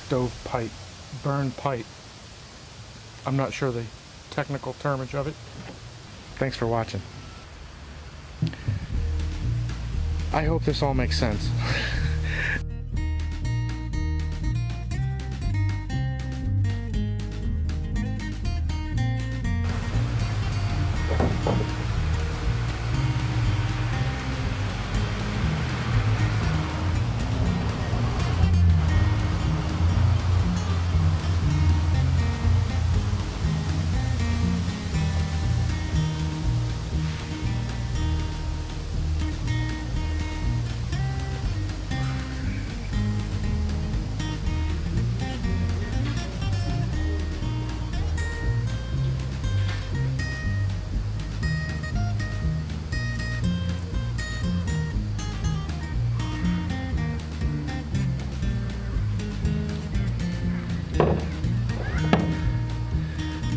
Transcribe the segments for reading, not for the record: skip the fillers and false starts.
stovepipe, burn pipe. I'm not sure the technical termage of it. Thanks for watching. I hope this all makes sense.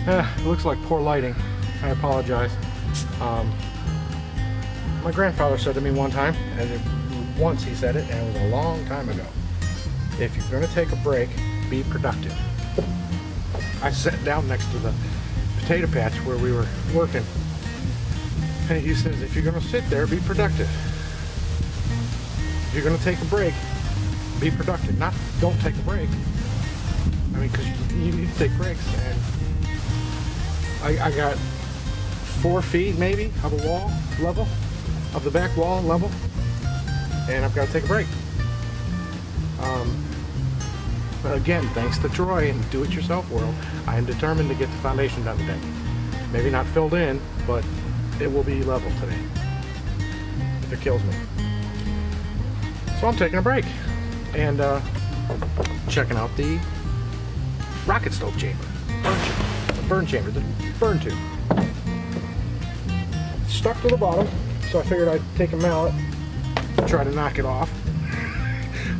It looks like poor lighting. I apologize. My grandfather said to me one time, and once he said it, and it was a long time ago, if you're going to take a break, be productive. I sat down next to the potato patch where we were working, and he says, if you're going to sit there, be productive. If you're going to take a break, be productive. Not don't take a break. I mean, because you need to take breaks, and I got 4 feet maybe of a wall level, of the back wall level, and I've got to take a break. But again, thanks to Troy and do-it-yourself world, I am determined to get the foundation done today. Maybe not filled in, but it will be level today, if it kills me. So I'm taking a break and checking out the rocket stove chamber, burn chamber, the burn tube. Stuck to the bottom, so I figured I'd take a mallet, try to knock it off.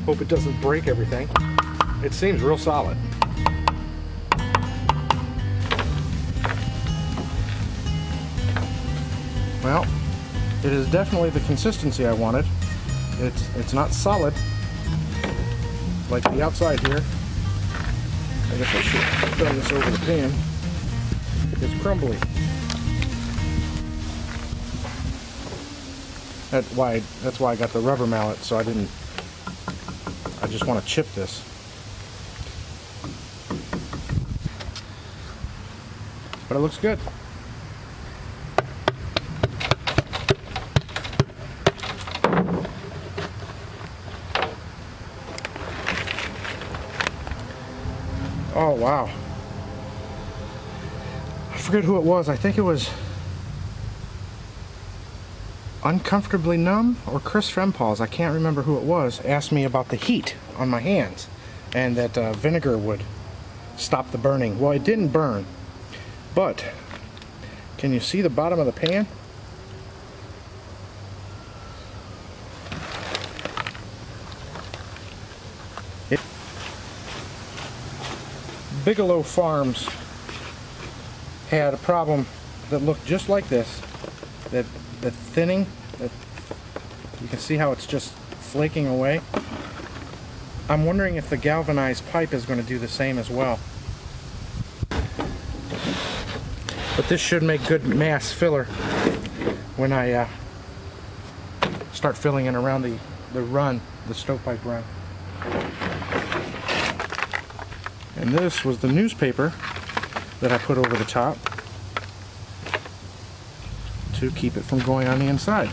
Hope it doesn't break everything. It seems real solid. Well, it is definitely the consistency I wanted. It's not solid like the outside here. I guess I should throw this over the pan. It's crumbly. That's why I got the rubber mallet, so I just want to chip this. But it looks good. Oh wow. I forget who it was. I think it was Uncomfortably Numb or Chris Frempals, I can't remember who it was, asked me about the heat on my hands and that vinegar would stop the burning. Well, it didn't burn, but can you see the bottom of the pan? Bigelow Farms had a problem that looked just like this. The thinning, you can see how it's just flaking away. I'm wondering if the galvanized pipe is going to do the same as well. But this should make good mass filler when I start filling in around the run, the stovepipe run. And this was the newspaper that I put over the top to keep it from going on the inside.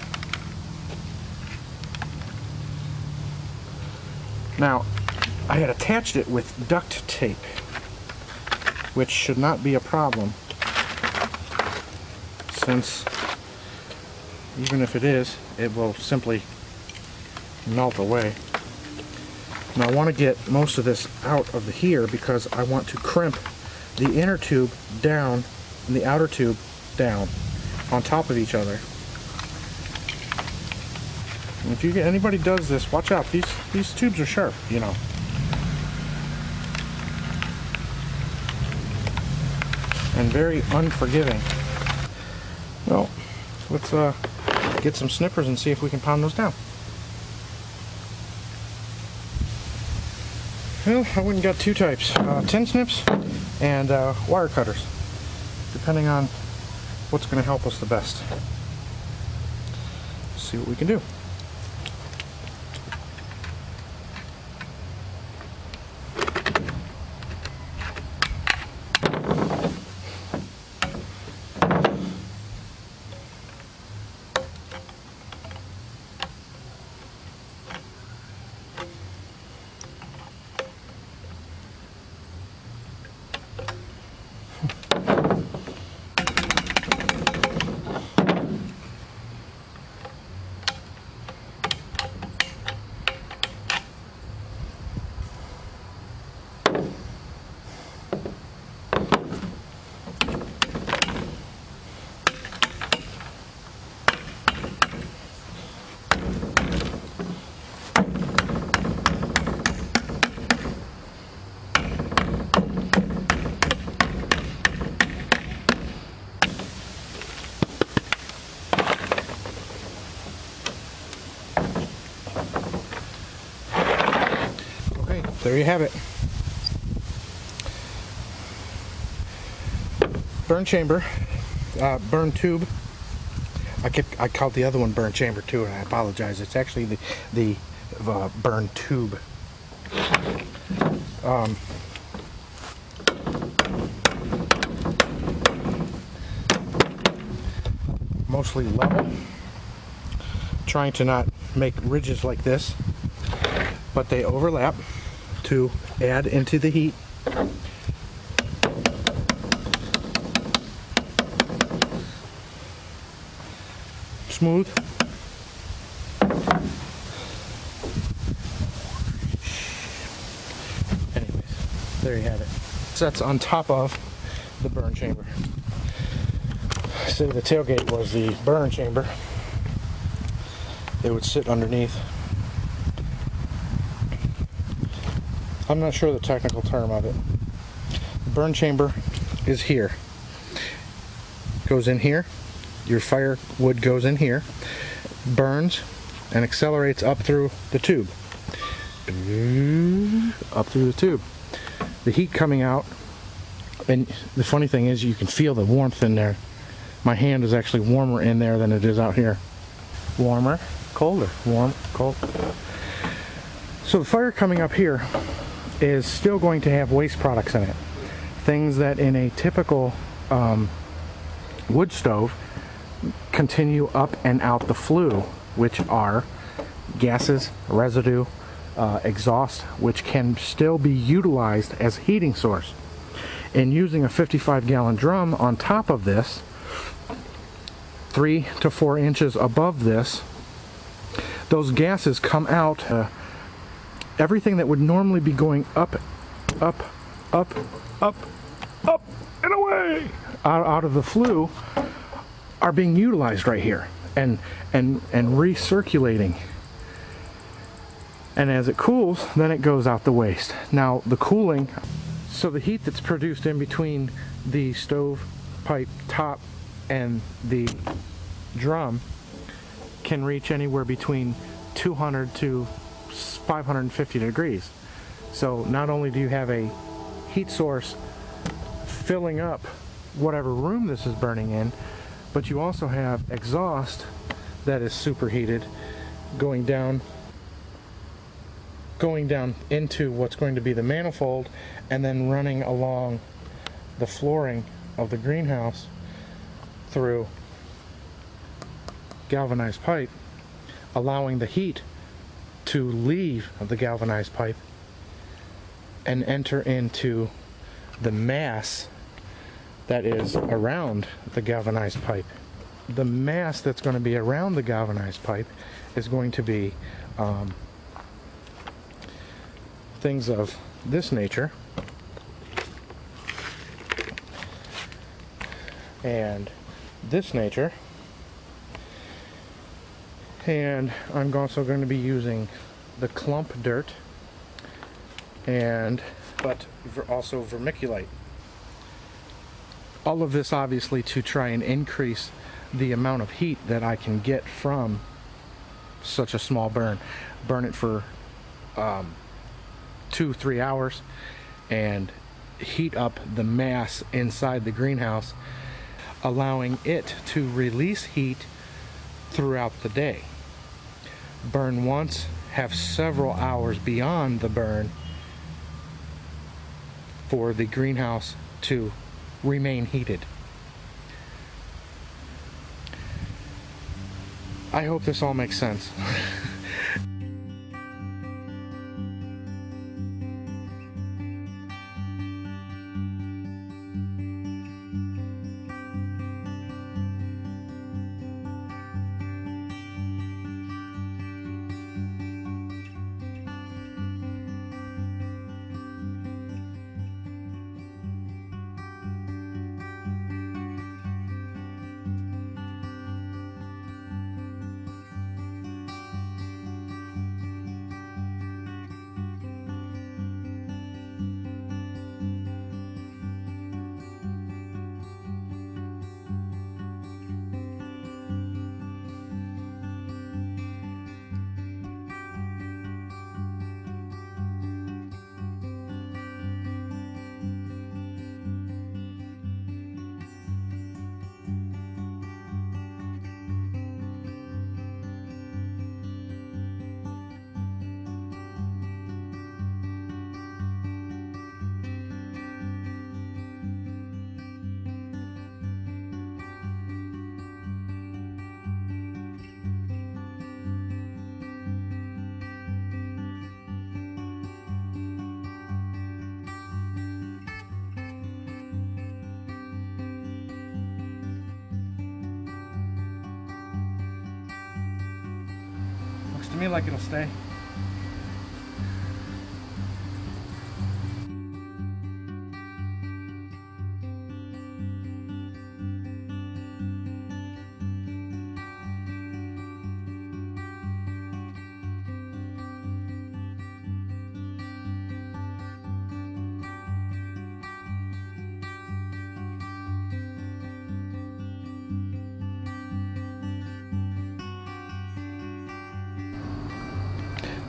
Now, I had attached it with duct tape, which should not be a problem, since even if it is, it will simply melt away. Now I want to get most of this out of here because I want to crimp the inner tube down and the outer tube down on top of each other. And if you get anybody does this, watch out. These tubes are sharp, you know. And very unforgiving. Well, let's get some snippers and see if we can pound those down. Well, I went and got 2 types, tin snips and wire cutters, depending on what's going to help us the best. See what we can do. There you have it. Burn chamber, burn tube. I called the other one burn chamber too, and I apologize. It's actually the burn tube. Mostly level. Trying to not make ridges like this, but they overlap to add into the heat. Smooth. Anyways, there you have it. Sets on top of the burn chamber. Say the tailgate was the burn chamber. It would sit underneath. I'm not sure the technical term of it. The burn chamber is here. Goes in here. Your firewood goes in here, burns, and accelerates up through the tube. Up through the tube. The heat coming out, and the funny thing is you can feel the warmth in there. My hand is actually warmer in there than it is out here. Warmer, colder, warm, cold. So the fire coming up here is still going to have waste products in it. Things that in a typical wood stove continue up and out the flue, which are gases, residue, exhaust, which can still be utilized as a heating source. And using a 55-gallon drum on top of this, 3 to 4 inches above this, those gases come out. Everything that would normally be going up, up, up, up, up, and away out of the flue are being utilized right here and recirculating. And as it cools, then it goes out the waste. Now the cooling, so the heat that's produced in between the stove pipe top and the drum can reach anywhere between 200 to 550 degrees. So not only do you have a heat source filling up whatever room this is burning in, but you also have exhaust that is superheated going down into what's going to be the manifold and then running along the flooring of the greenhouse through galvanized pipe, allowing the heat to leave the galvanized pipe and enter into the mass that is around the galvanized pipe. The mass that's going to be around the galvanized pipe is going to be things of this nature and this nature. And I'm also going to be using the clump dirt but also vermiculite. All of this obviously to try and increase the amount of heat that I can get from such a small burn. Burn it for 2-3 hours and heat up the mass inside the greenhouse, allowing it to release heat throughout the day. Burn once, have several hours beyond the burn for the greenhouse to remain heated. I hope this all makes sense. To me like it'll stay.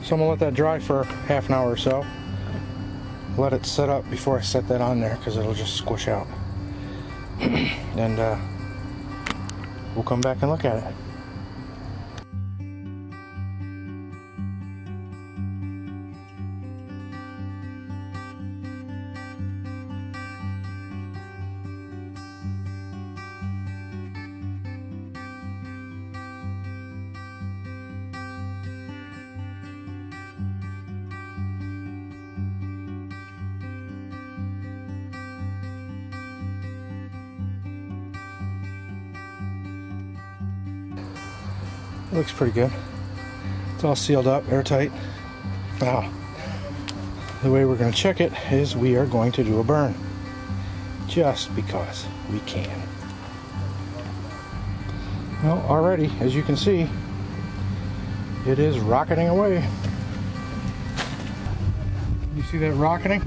So I'm gonna let that dry for half an hour or so. Let it set up before I set that on there because it'll just squish out. And we'll come back and look at it. It looks pretty good. It's all sealed up, airtight. Now, the way we're going to check it is we are going to do a burn. Just because we can. Well, already, as you can see, it is rocketing away. You see that rocketing?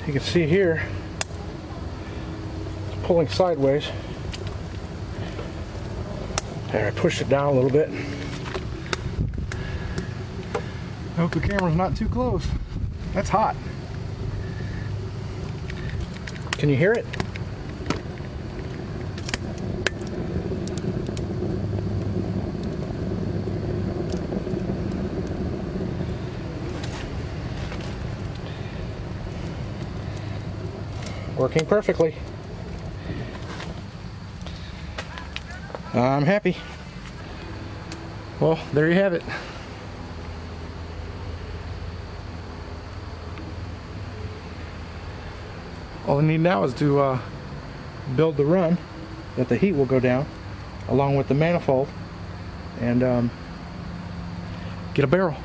You can see here, it's pulling sideways. There, I pushed it down a little bit. I hope the camera's not too close. That's hot. Can you hear it? Working perfectly. I'm happy. Well, there you have it. All I need now is to build the run that the heat will go down along with the manifold and get a barrel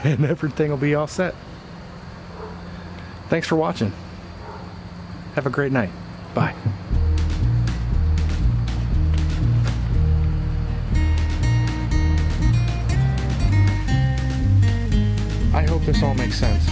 and everything will be all set. Thanks for watching. Have a great night. Bye. I hope this all makes sense.